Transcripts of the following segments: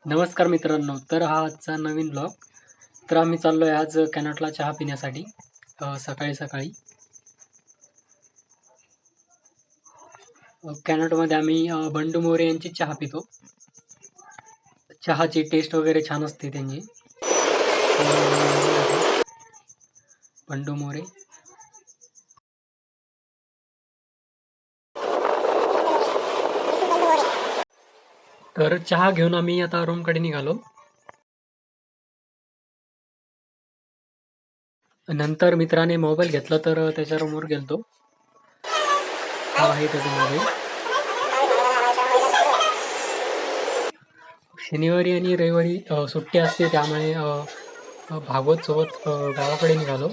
नमस्कार मित्रांनो, तर हा आजचा नवीन ब्लॉग. तर आम्ही चाललोय आज कॅनॉटला चहा पिण्यासाठी. सकाळी सकाळी कॅनॉटमध्ये आम्ही बंडू मोरे यांची चहा पितो. चहाची टेस्ट वगैरे छान असते त्यांची. बंडू मोरे. तर चहा घेऊन आम्ही आता रूमकडे निघालो. नंतर मित्राने मोबाईल घेतला तर त्याच्या रूमवर गेलतो. हा आहे त्याचा मोबाईल. शनिवारी आणि रविवारी सुट्टी असते, त्यामुळे भागवत सोबत गावाकडे निघालो.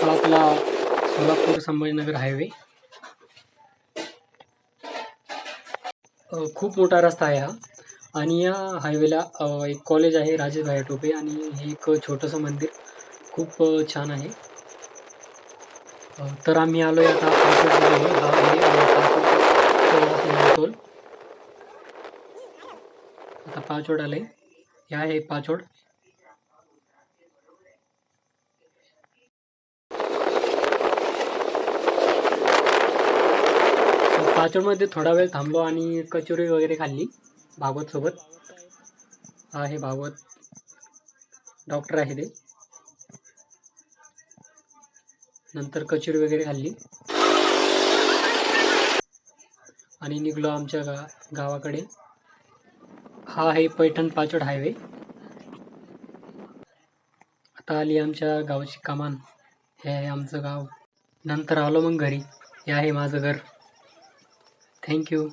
हा आपला सोलापूर संभाजीनगर हायवे. खूप मोठा रस्ता आहे हा. आणि या हायवेला एक कॉलेज आहे, राजेश टोपे, आणि हे एक छोटंसं मंदिर खूप छान आहे. तर आम्ही आलोय आता पाचवडजवळ. हा आहे पाचवडचा टोल. आता पाचवड आलंय. हे आहे पाचवड. पाचवडमध्ये थोडा वेळ थांबलो आणि कचोरी वगैरे खाल्ली भागवत सोबत. हा आहे भागवत, डॉक्टर आहे ते. नंतर कचोरी वगैरे खाल्ली आणि निघलो आमच्या गावाकडे. हा आहे पैठण पाचवड हायवे. आता आली आमच्या गावची कमान. हे आहे आमचं गाव. नंतर आलो मग घरी. हे आहे माझं घर. थँक्यू.